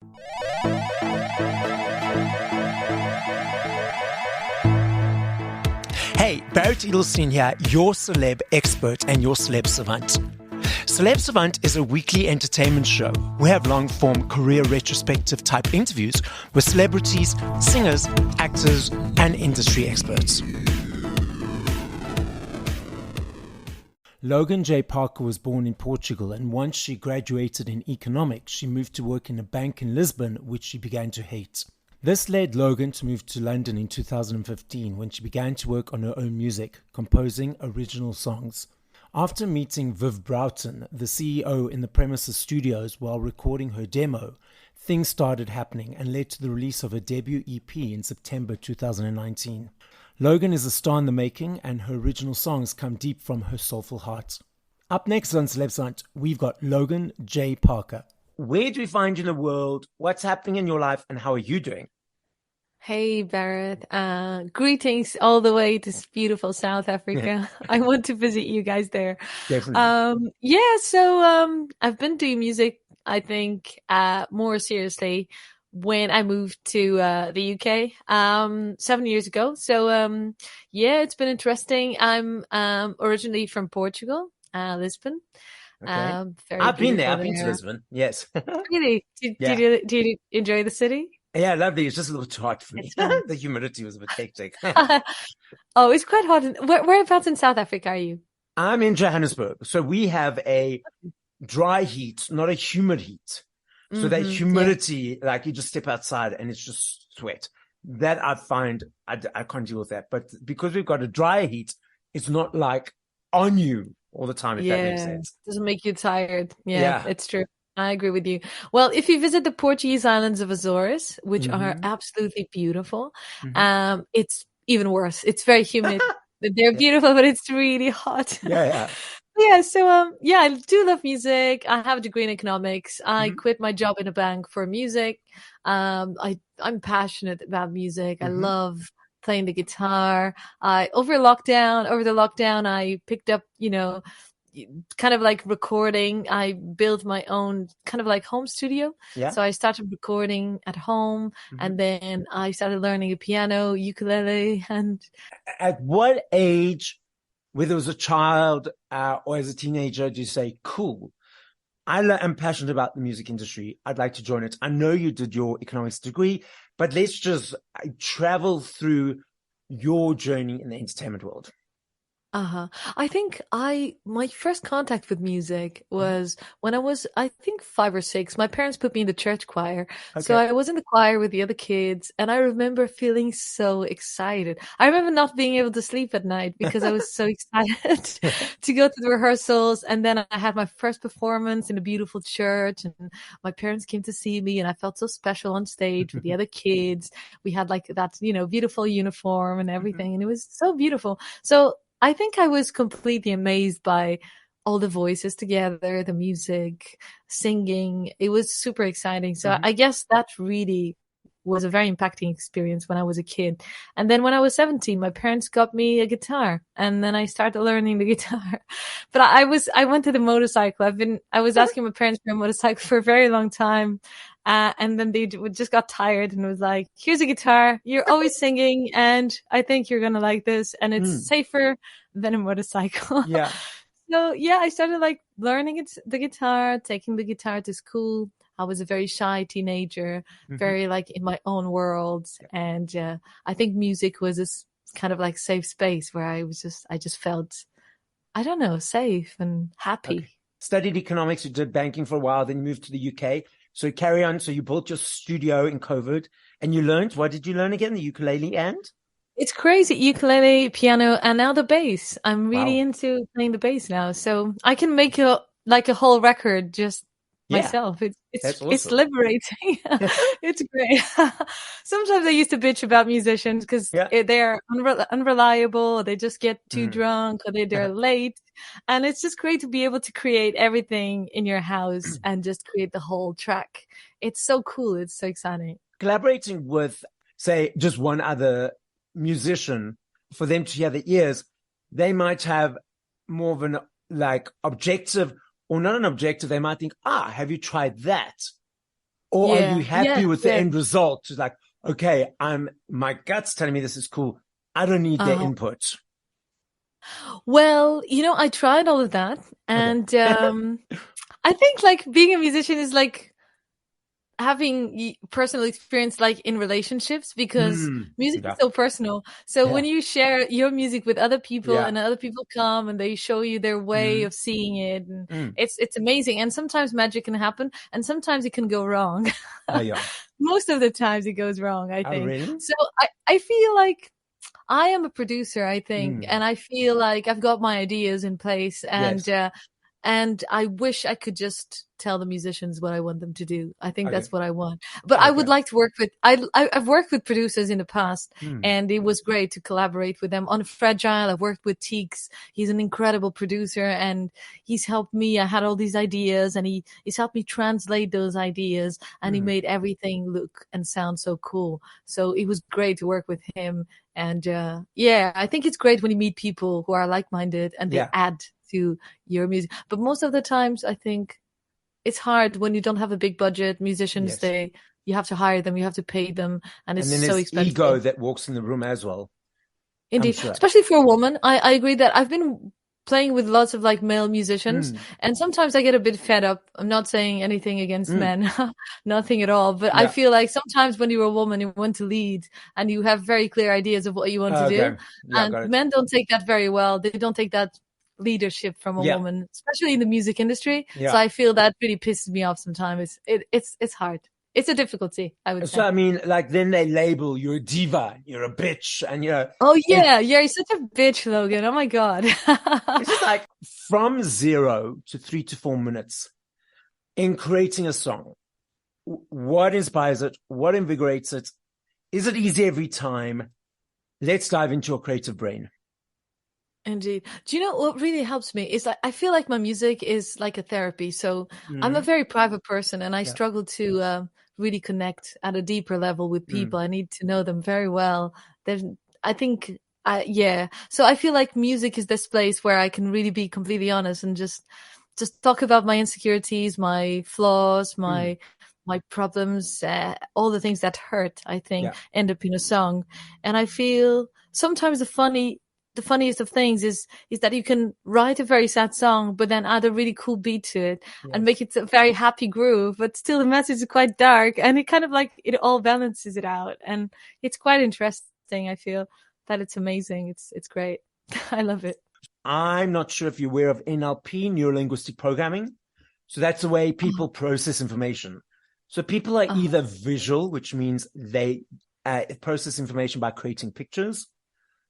Hey, Barrett Edelstein here, your celeb expert and your Celeb Savant. Celeb Savant is a weekly entertainment show. We have long-form career retrospective type interviews with celebrities, singers, actors, and industry experts. Logan J Parker was born in Portugal, and once she graduated in economics, she moved to work in a bank in Lisbon, which she began to hate. This led Logan to move to London in 2015 when she began to work on her own music, composing original songs. After meeting Viv Broughton, the CEO in the Premises Studios while recording her demo, things started happening and led to the release of her debut EP in September 2019. Logan is a star in the making, and her original songs come deep from her soulful heart. Up next on Celeb Savant, we've got Logan J Parker. Where do we find you in the world? What's happening in your life, and how are you doing? Hey, Barrett. Greetings all the way to beautiful South Africa. I want to visit you guys there. Definitely. So I've been doing music, I think, more seriously when I moved to the UK 7 years ago. So it's been interesting. I'm originally from Portugal, Lisbon. Okay. Very I've been there. I've beautiful been to Lisbon. Yes. Really? Did you enjoy the city? Yeah, lovely. It's just a little too hot for me. The humidity was a bit hectic. Oh, it's quite hot. Whereabouts in South Africa are you? I'm in Johannesburg. So we have a dry heat, not a humid heat. So that humidity, like you just step outside and it's just sweat. That I find, I can't deal with that. But because we've got a dry heat, it's not like on you all the time, if that makes sense. Doesn't make you tired. Yeah, it's true. I agree with you. Well, if you visit the Portuguese islands of Azores, which are absolutely beautiful, it's even worse. It's very humid. They're beautiful, but it's really hot. So I do love music. I have a degree in economics. I quit my job in a bank for music. I'm passionate about music. I love playing the guitar. Over the lockdown, I picked up, kind of like recording. I built my own kind of like home studio. So I started recording at home, and then I started learning the piano, ukulele. And at what age, whether it was a child or as a teenager, do you say, cool, I'm passionate about the music industry, I'd like to join it? I know you did your economics degree, but let's just travel through your journey in the entertainment world. I think my first contact with music was when I was, I think, 5 or 6. My parents put me in the church choir. So I was in the choir with the other kids, and I remember feeling so excited. I remember not being able to sleep at night because I was so excited to go to the rehearsals. And then I had my first performance in a beautiful church, and my parents came to see me, and I felt so special on stage with the other kids. We had like that, beautiful uniform and everything, and it was so beautiful. So I think I was completely amazed by all the voices together, the music, singing. It was super exciting. So I guess that really was a very impacting experience when I was a kid. And then when I was 17, my parents got me a guitar, and then I started learning the guitar. But I wanted a motorcycle. I was asking my parents for a motorcycle for a very long time. And then they just got tired and was like, here's a guitar. You're always singing, and I think you're going to like this. And it's safer than a motorcycle. So I started like learning the guitar, taking the guitar to school. I was a very shy teenager, very like in my own world. And I think music was this kind of like safe space where I just felt, I don't know, safe and happy. Studied economics, you did banking for a while, then you moved to the UK. So carry on. So you built your studio in COVID, and you learned, what did you learn again? The ukulele and? It's crazy. Ukulele, piano, and now the bass. I'm really into playing the bass now. So I can make a whole record just myself. It's awesome. It's liberating. It's great. Sometimes I used to bitch about musicians because they're unreliable, or they just get too drunk, or they're late. And it's just great to be able to create everything in your house and just create the whole track. It's so cool. It's so exciting. Collaborating with, say, just one other musician, for them to hear the ears, they might have more of an like objective, or not an objective. They might think, have you tried that? Or are you Yeah. happy Yes. with the Yes. end result? It's like, okay, my gut's telling me this is cool. I don't need their Uh-huh. input. Well, I tried all of that, Okay. and I think like being a musician is like having personal experience like in relationships, because music is Yeah. so personal. So Yeah. when you share your music with other people Yeah. and other people come and they show you their way Mm, of seeing it, and mm. it's amazing. And sometimes magic can happen and sometimes it can go wrong. Oh, yeah. Most of the times it goes wrong, I Oh, think. really? So I feel like I am a producer, I think, Mm. and I feel like I've got my ideas in place, Yes. and I wish I could just tell the musicians what I want them to do. I think Okay. that's what I want. But I Okay. would like to work with I've worked with producers in the past, Mm. and it was great to collaborate with them. On Fragile, I've worked with Teeks. He's an incredible producer, and he's helped me. I had all these ideas, and he's helped me translate those ideas, and he Mm. made everything look and sound so cool. So it was great to work with him. And yeah, I think it's great when you meet people who are like-minded and they Yeah. add to your music. But most of the times, I think it's hard when you don't have a big budget. Musicians, Yes. you have to hire them, you have to pay them, and it's And then so there's ego expensive. that walks in the room as well. I'm Indeed, sure. especially for a woman. I agree that I've been playing with lots of like male musicians, Mm. and sometimes I get a bit fed up. I'm not saying anything against Mm. men, nothing at all, but I Yeah. feel like sometimes when you're a woman, you want to lead and you have very clear ideas of what you want to do, Okay. Yeah, and got it. men don't take that very well. They don't take that leadership from a Yeah. woman, especially in the music industry. So Yeah. I feel that really pisses me off sometimes. It's hard. It's a difficulty, I would So, say. I mean, like, then they label you're a diva, you're a bitch, and Oh it, yeah, yeah, you're such a bitch, Logan. Oh my God. it's just like from 0 to 3 to 4 minutes in creating a song. What inspires it? What invigorates it? Is it easy every time? Let's dive into your creative brain. Indeed. Do you know what really helps me is like I feel like my music is like a therapy. So I'm a Mm. very private person, and I Yeah. struggle to really connect at a deeper level with Mm. people. I need to know them very well. There's, I think, yeah. So I feel like music is this place where I can really be completely honest and just talk about my insecurities, my flaws, Mm. my problems, all the things that hurt, I think, Yeah. end up in a song. And I feel sometimes the funniest of things is that you can write a very sad song, but then add a really cool beat to it and Yes. make it a very happy groove, but still the message is quite dark, and it kind of like it all balances it out, and it's quite interesting. I feel that it's amazing. It's great. I love it. I'm not sure if you're aware of NLP, neuro linguistic programming. So that's the way people process information. So people are Uh-huh. either visual, which means they process information by creating pictures,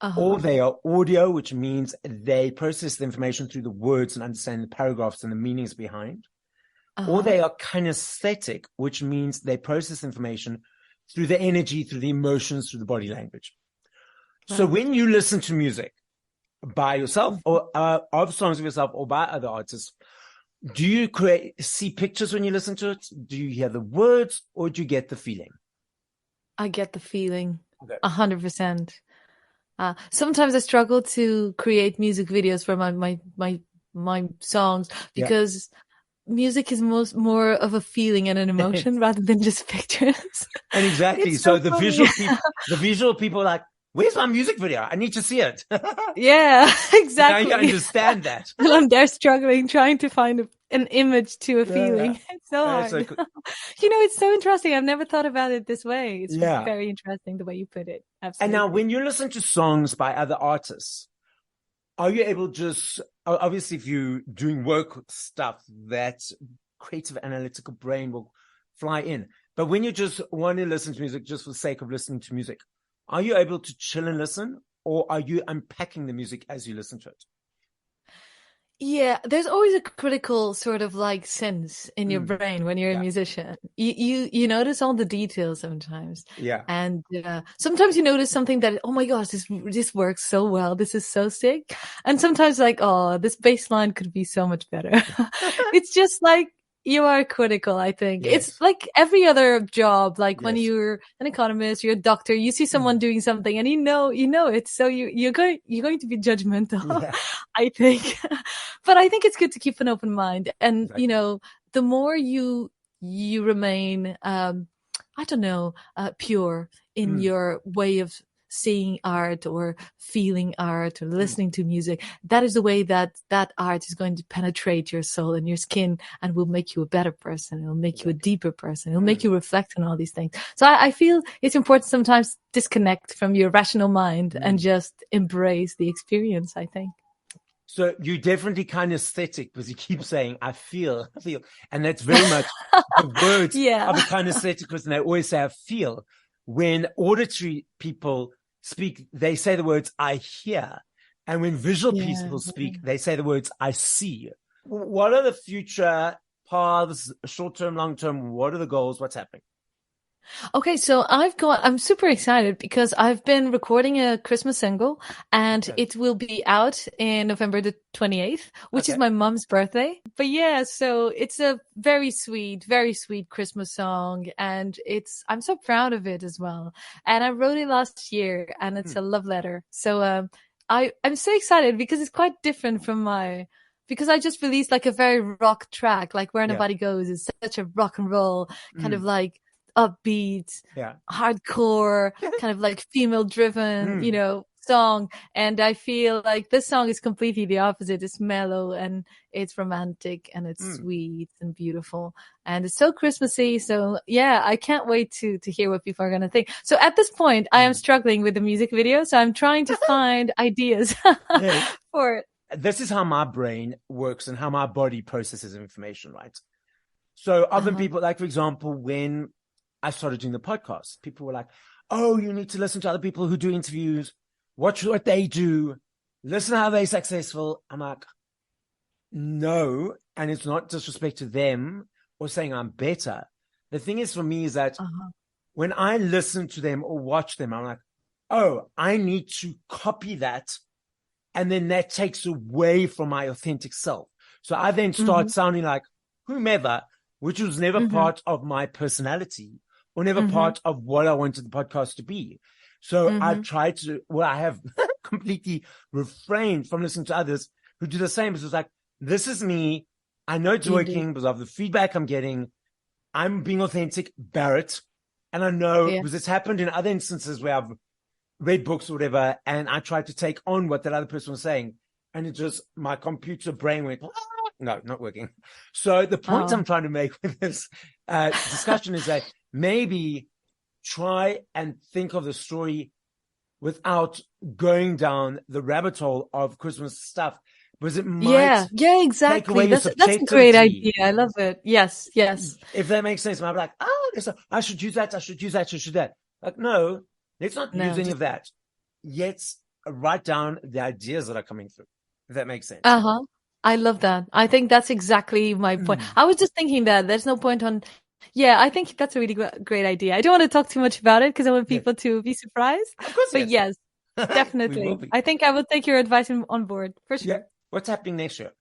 Uh-huh. or they are audio, which means they process the information through the words and understand the paragraphs and the meanings behind. Or Uh-huh. they are kinesthetic, which means they process information through the energy, through the emotions, through the body language. So Right. when you listen to music by yourself or of songs of yourself or by other artists, do you see pictures when you listen to it? Do you hear the words or do you get the feeling? I get the feeling Okay. 100%. Sometimes I struggle to create music videos for my songs Yeah. because music is more of a feeling and an emotion rather than just pictures. And exactly. It's so So the funny. visual people are like, where's my music video? I need to see it. Yeah, Now you exactly. understand that. And I'm there struggling, trying to find an image to a Yeah. feeling. It's so So, hard. It's so interesting. I've never thought about it this way. It's yeah. very interesting the way you put it. And now Absolutely. when you listen to songs by other artists, are you able just, obviously if you're doing work stuff, that creative analytical brain will fly in. But when you just want to listen to music just for the sake of listening to music, are you able to chill and listen, or are you unpacking the music as you listen to it? Yeah, there's always a critical sort of like sense in your Mm. brain when you're a Yeah. musician. You notice all the details sometimes, Yeah. and sometimes you notice something that, oh my gosh, this works so well. This is so sick. And sometimes like, oh, this bass line could be so much better. It's just like you are critical, I think. It's Yes. like every other job, like when Yes. you're an economist, you're a doctor, you see someone Mm. doing something and you know it. So you're going to be judgmental, Yeah. I think. But I think it's good to keep an open mind. And, Exactly. the more you you remain, I don't know, pure in your way of seeing art or feeling art or listening to music. That is the way that that art is going to penetrate your soul and your skin and will make you a better person. It'll make you a deeper person. It'll make you reflect on all these things. So I feel it's important sometimes disconnect from your rational mind and just embrace the experience, I think. So you're definitely kinesthetic because you keep saying, I feel. And that's very much the words of a kinesthetic person. They always say, I feel. When auditory people speak, they say the words, I hear. And when visual people speak, they say the words, I see. What are the future paths, short-term, long-term? What are the goals? What's happening? Okay, so I'm super excited because I've been recording a Christmas single and it will be out in November the 28th, which is my mom's birthday. But yeah, so it's a very sweet Christmas song and I'm so proud of it as well. And I wrote it last year and it's a love letter. So, I'm so excited because it's quite different from because I just released like a very rock track, like Where Nobody Goes is such a rock and roll kind of like upbeat, hardcore, kind of like female driven, song. And I feel like this song is completely the opposite. It's mellow and it's romantic and it's sweet and beautiful. And it's so Christmassy. So yeah, I can't wait to hear what people are going to think. So at this point, I am struggling with the music video. So I'm trying to find ideas for it. This is how my brain works and how my body processes information, right? So often people, like, for example, when I started doing the podcast, people were like, oh, you need to listen to other people who do interviews, watch what they do, listen how they're successful. I'm like, no. And it's not disrespect to them or saying I'm better. The thing is for me is that when I listen to them or watch them, I'm like, oh, I need to copy that. And then that takes away from my authentic self. So I then start sounding like whomever, which was never part of my personality or never part of what I wanted the podcast to be. So I tried to, I have completely refrained from listening to others who do the same. It's like, this is me. I know it's working because of the feedback I'm getting. I'm being authentic, Barrett. And I know because it's happened in other instances where I've read books or whatever, and I tried to take on what that other person was saying. And it just, my computer brain went, no, not working. So the point I'm trying to make with this discussion is that maybe try and think of the story without going down the rabbit hole of Christmas stuff, because it might exactly. take away That's a great idea. I love it. Yes. If that makes sense, I'm like, I should use that. I should use that. Like, no, let's not use any of that. Yet write down the ideas that are coming through, if that makes sense. I love that. I think that's exactly my point. I was just thinking that there's no point on. Yeah, I think that's a really great idea. I don't want to talk too much about it because I want people to be surprised. Of course, but yes, definitely. I think I will take your advice on board for sure. Yeah. What's happening next year?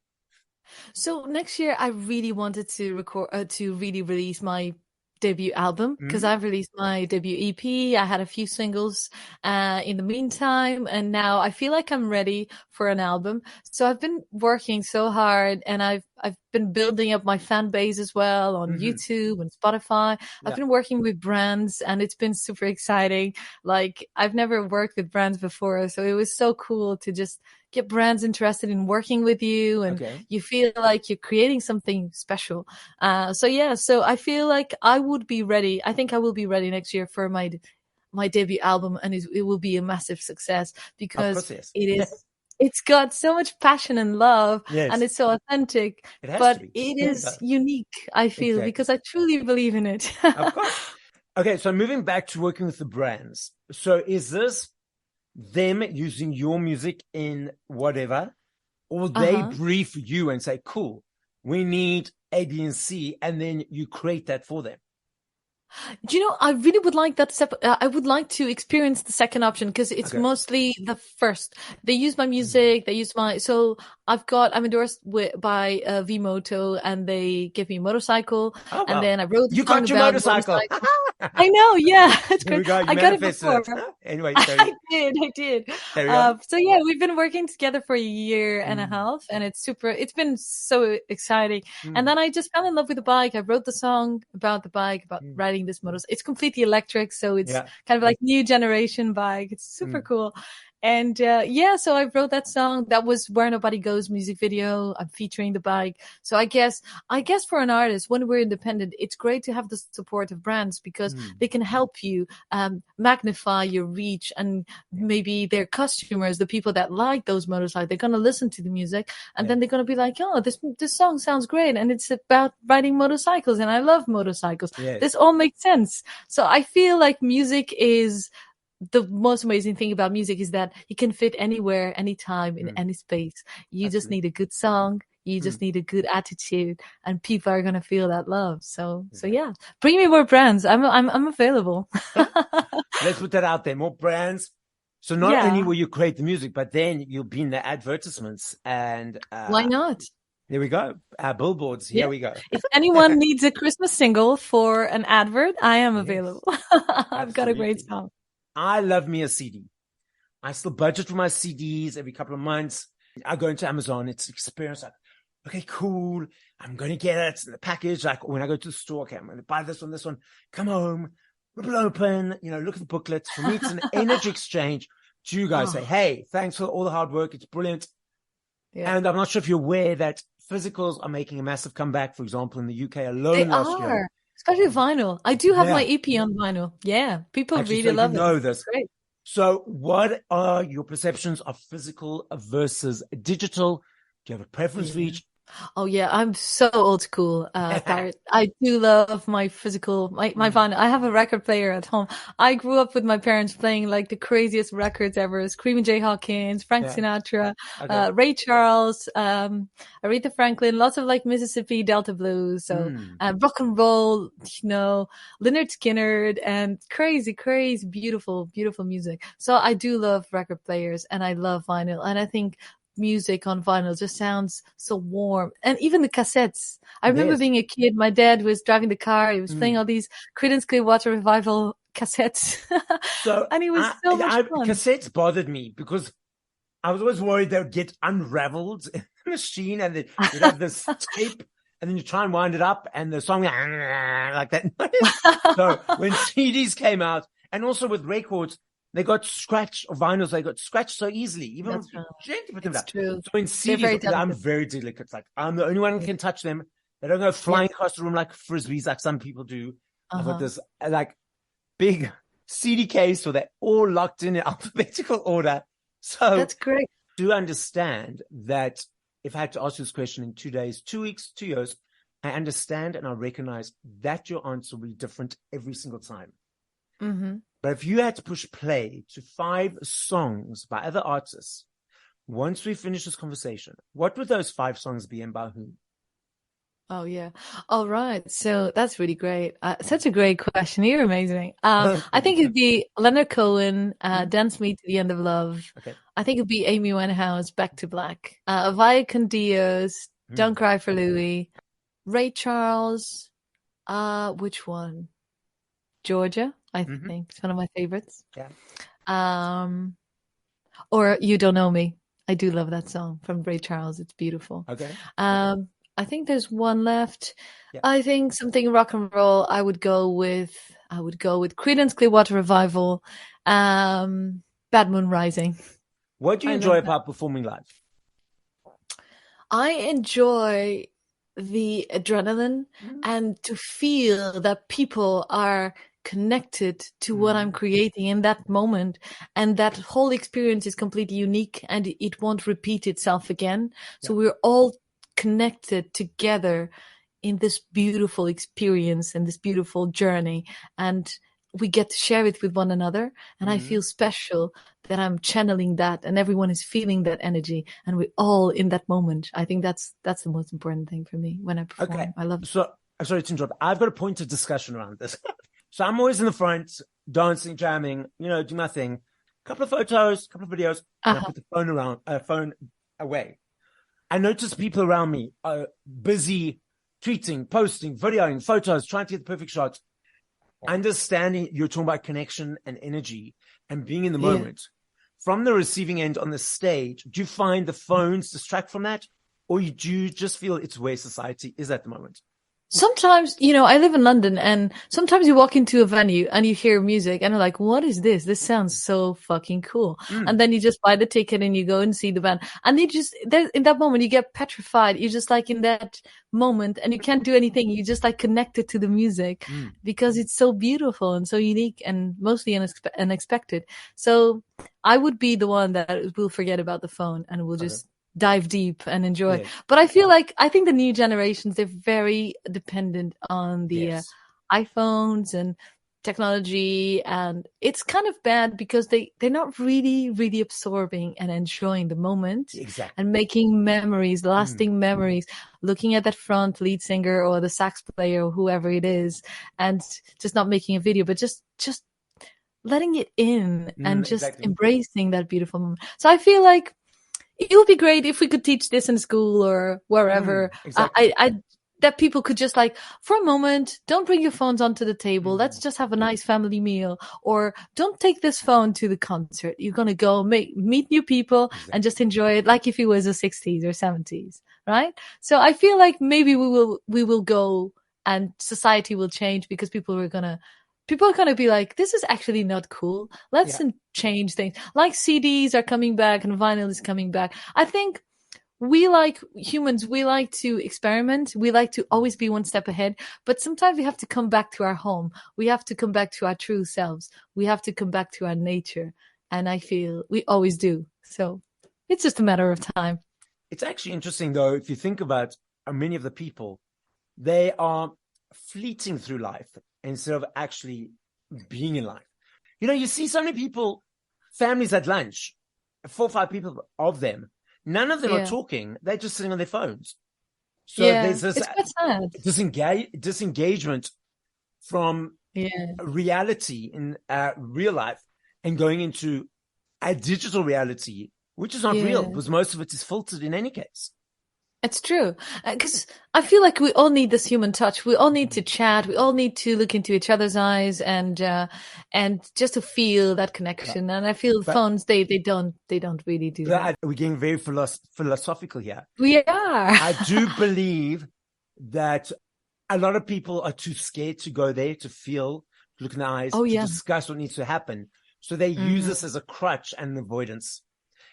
So next year, I really wanted to record, to really release my debut album because I've released my debut EP. I had a few singles in the meantime, and now I feel like I'm ready for an album. So I've been working so hard, and I've been building up my fan base as well on YouTube and Spotify. I've been working with brands, and it's been super exciting. Like, I've never worked with brands before, so it was so cool to just get brands interested in working with you, and you feel like you're creating something special. So I feel like I would be ready. I think I will be ready next year for my debut album, and it will be a massive success because it is. It's got so much passion and love, and it's so authentic, but it is unique, I feel, because I truly believe in it. Of course. Okay, so moving back to working with the brands. So is this them using your music in whatever, or they brief you and say, cool, we need A, B, and C, and then you create that for them? Do you know, I really would like that step. I would like to experience the second option because it's Okay. mostly the first. They use my Mm. music. They use so I'm endorsed by Vmoto, and they give me a motorcycle. Oh, And wow. then I wrote a You song got your about motorcycle. motorcycle. I know, yeah, it's There we great. go. You I got it manifested before. it. Anyway, sorry. I did. Carry on. So yeah, we've been working together for a year and a Mm. half, and it's been so exciting. And Mm. then I just fell in love with the bike. I wrote the song about the bike, about Mm. riding this motorcycle. It's completely electric, so it's Yeah. kind of like new generation bike. It's super Mm. cool. And yeah, so I wrote that song. That was Where Nobody Goes music video. I'm featuring the bike. So I guess for an artist, when we're independent, it's great to have the support of brands because Mm. they can help you magnify your reach, and maybe their customers, the people that like those motorcycles, they're gonna listen to the music, and Yeah. then they're gonna be like, "Oh, this song sounds great, and it's about riding motorcycles, and I love motorcycles. This Yes. all makes sense." So I feel like music is the most amazing thing about music is that it can fit anywhere, anytime, in Mm. any space. You just Absolutely. need a good song. You Mm. just need a good attitude, and people are gonna feel that love. So Exactly. yeah, bring me more brands. I'm available. Let's put that out there. More brands. So not only Yeah, will you create the music, but then you'll be in the advertisements. And why not? there we go. Billboards. Yeah. Here we go. If anyone needs a Christmas single for an advert, I am Yes, available. I've got a great absolutely. song. I love me a CD. I still budget for my CDs every couple of months. I go into Amazon. It's an experience like, okay, cool. I'm going to get it in the package. Like when I go to the store, okay, I'm going to buy this one. Come home, rip it open, look at the booklets. For me, it's an energy exchange to you guys. Say, Oh, hey, thanks for all the hard work. It's brilliant. yeah. And I'm not sure if you're aware that physicals are making a massive comeback, for example, in the UK They alone last year. are, especially vinyl. I do have my Yeah, EP on vinyl. Yeah, people actually, so really you love it. know It's this. great. So what are your perceptions of physical versus digital? Do you have a preference for Yeah. each? Oh yeah, I'm so old school, Barrett. I do love my physical, my Mm. vinyl. I have a record player at home. I grew up with my parents playing like the craziest records ever. Screaming Jay Hawkins, Frank Yeah. Sinatra, Okay. Ray Charles, Aretha Franklin, lots of like Mississippi Delta blues. So, Mm. rock and roll, Lynyrd Skynyrd and crazy, crazy, beautiful, beautiful music. So I do love record players and I love vinyl. And I think music on vinyl just sounds so warm. And even the cassettes. I remember Yes. being a kid, my dad was driving the car, he was playing Mm. all these Creedence Clearwater Revival cassettes. So And it was so much fun. cassettes bothered me because I was always worried they would get unraveled in the machine and you'd have this tape and then you try and wind it up and the song like that noise. So when CDs came out and also with records, they got scratched or vinyls, they got scratched so easily, even if That's you right. gently put them It's down. true. So in They're CDs, very because I'm delicate. very delicate, it's like I'm the only one who can touch them. They don't go Yeah. flying across the room like frisbees, like some people do. I've got Uh-huh. this like big CD case, so they're all locked in alphabetical order. So That's great. do understand that if I had to ask you this question in 2 days, 2 weeks, 2 years, I understand and I recognize that your answer will be different every single time. Mm-hmm. But if you had to push play to 5 songs by other artists, once we finish this conversation, what would those 5 songs be and by whom? Oh yeah. All right. So that's really great. Such a great question. You're amazing. I think it'd be Leonard Cohen, Dance Me to the End of Love. Okay. I think it'd be Amy Winehouse, Back to Black. Via con Dios, Don't Cry for Louie. Ray Charles. Which one? Georgia, I think. It's one of my favorites. Yeah. Or You Don't Know Me. I do love that song from Ray Charles. It's beautiful. Okay. I think there's one left. Yeah. I think something rock and roll. I would go with Creedence Clearwater Revival, Bad Moon Rising. What do you I enjoy love that. about performing live? I enjoy the adrenaline and to feel that people are connected to what I'm creating in that moment. And that whole experience is completely unique and it won't repeat itself again. So we're all connected together in this beautiful experience and this beautiful journey. And we get to share it with one another. And I feel special that I'm channeling that and everyone is feeling that energy and we're all in that moment. I think that's the most important thing for me when I perform. Okay. I love it. So I'm sorry to interrupt. I've got a point of discussion around this. So I'm always in the front, dancing, jamming, do my thing. Couple of photos, couple of videos, and I put the phone away. I notice people around me are busy tweeting, posting, videoing, photos, trying to get the perfect shots. Understanding you're talking about connection and energy and being in the moment. From the receiving end on the stage, do you find the phones distract from that? Or do you just feel it's where society is at the moment? Sometimes, I live in London, and sometimes you walk into a venue and you hear music and you're like, what is this? This sounds so fucking cool. And then you just buy the ticket and you go and see the band. And in that moment, you get petrified. You're just like in that moment and you can't do anything. You just like connected to the music because it's so beautiful and so unique and mostly unexpected. So I would be the one that will forget about the phone and will just dive deep and enjoy. Yes. But I think the new generations, they're very dependent on the iPhones and technology, and it's kind of bad because they're not really, really absorbing and enjoying the moment and making memories, lasting memories, looking at that front lead singer or the sax player or whoever it is, and just not making a video, but just letting it in and just embracing that beautiful moment. So I feel like it would be great if we could teach this in school or wherever. That people could just like, for a moment, don't bring your phones onto the table. Let's just have a nice family meal. Or don't take this phone to the concert. You're going to go meet new people and just enjoy it like if it was the 60s or 70s, right? So I feel like maybe we will go and society will change because people are going to be like, this is actually not cool. Let's change things. Like CDs are coming back and vinyl is coming back. I think we like humans, we like to experiment. We like to always be one step ahead. But sometimes we have to come back to our home. We have to come back to our true selves. We have to come back to our nature. And I feel we always do. So it's just a matter of time. It's actually interesting, though, if you think about many of the people, they are fleeting through life instead of actually being in life. You see so many people, families at lunch, 4 or 5 people of them, none of them are talking. They're just sitting on their phones. So there's this disengagement from reality in real life and going into a digital reality, which is not real because most of it is filtered in any case. It's true. Because I feel like we all need this human touch. We all need to chat. We all need to look into each other's eyes and just to feel that connection. And I feel phones, they don't really do that. We're getting very philosophical here. We are. I do believe that a lot of people are too scared to go there, to feel, to look in the eyes, to discuss what needs to happen. So they use this as a crutch and an avoidance.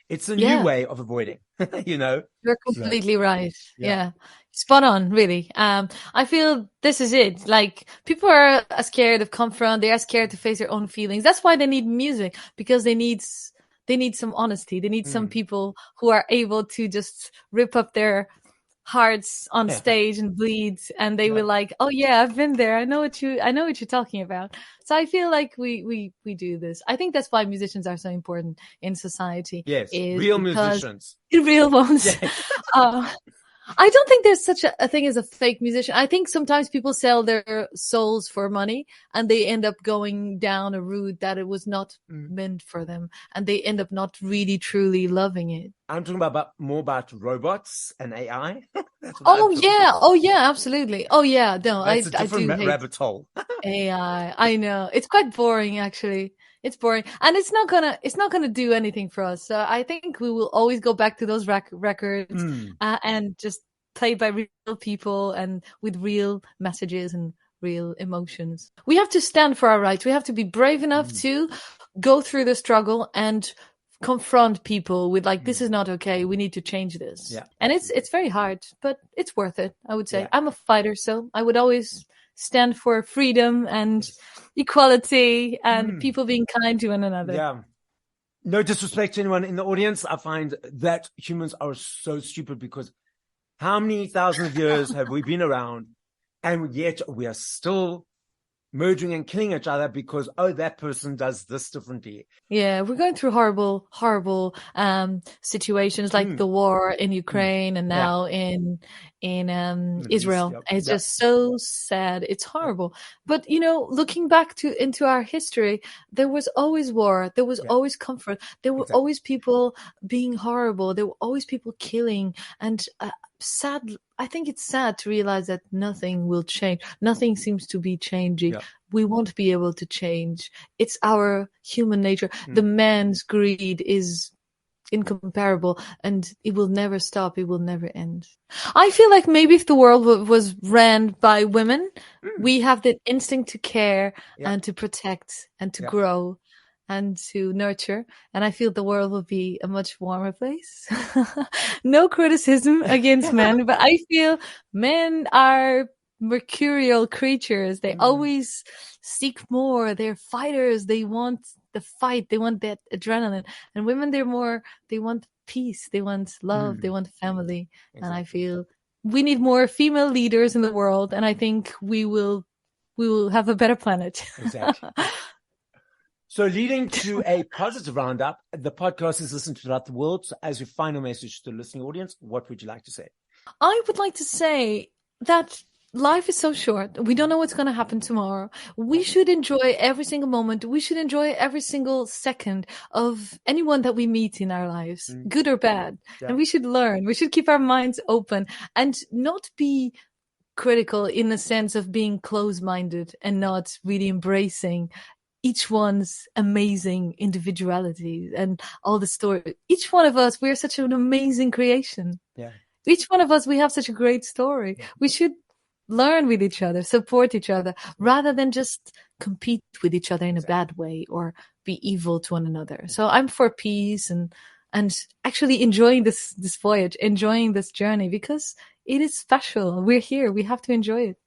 It's a new way of avoiding, You're completely right. Yeah. Spot on, really. I feel this is it. Like, people are scared of confront. They are scared to face their own feelings. That's why they need music, because they need some honesty. They need some people who are able to just rip up their hearts on stage and bleed, and they were like, oh yeah, I've been there. I know what you're talking about. So I feel like we do this. I think that's why musicians are so important in society. Yes, real musicians. Real ones. Yes. I don't think there's such a thing as a fake musician. I think sometimes people sell their souls for money and they end up going down a route that it was not meant for them, and they end up not really truly loving it. I'm talking more about robots and AI. Oh yeah, absolutely. Oh yeah, no, that's a different rabbit hole. AI. I know, it's quite boring actually. It's boring, and it's not gonna do anything for us. So I think we will always go back to those records and just played by real people and with real messages and real emotions. We have to stand for our rights. We have to be brave enough to go through the struggle and confront people with like, this is not okay. We need to change this. Yeah. And it's very hard, but it's worth it, I would say. Yeah. I'm a fighter, so I would always stand for freedom and equality and people being kind to one another. Yeah. No disrespect to anyone in the audience. I find that humans are so stupid, because how many thousands of years have we been around, and yet we are still murdering and killing each other because, oh, that person does this differently. Yeah, we're going through horrible situations like the war in Ukraine and now in Israel. Yep. It's just so sad. It's horrible. But looking back into our history, there was always war. There was always comfort. There were always people being horrible. There were always people killing. And sad. I think it's sad to realize that nothing will change. Nothing seems to be changing. Yeah. We won't be able to change. It's our human nature. The man's greed is incomparable and it will never stop. It will never end. I feel like maybe if the world was ran by women, we have the instinct to care and to protect and to grow and to nurture. And I feel the world will be a much warmer place. No criticism against men, but I feel men are mercurial creatures. They always seek more. They're fighters. They want the fight. They want that adrenaline. And women, they want peace. They want love. They want family. Exactly. And I feel we need more female leaders in the world. And I think we will have a better planet. Exactly. So leading to a positive roundup, the podcast is listened to throughout the world. So as your final message to the listening audience, what would you like to say? I would like to say that life is so short. We don't know what's going to happen tomorrow. We should enjoy every single moment. We should enjoy every single second of anyone that we meet in our lives, good or bad. Yeah. And we should learn. We should keep our minds open and not be critical in the sense of being closed-minded and not really embracing each one's amazing individuality and all the story. Each one of us, we're such an amazing creation. Yeah. Each one of us, we have such a great story. Yeah. We should learn with each other, support each other, rather than just compete with each other in a bad way or be evil to one another. So I'm for peace and actually enjoying this voyage, enjoying this journey because it is special. We're here. We have to enjoy it.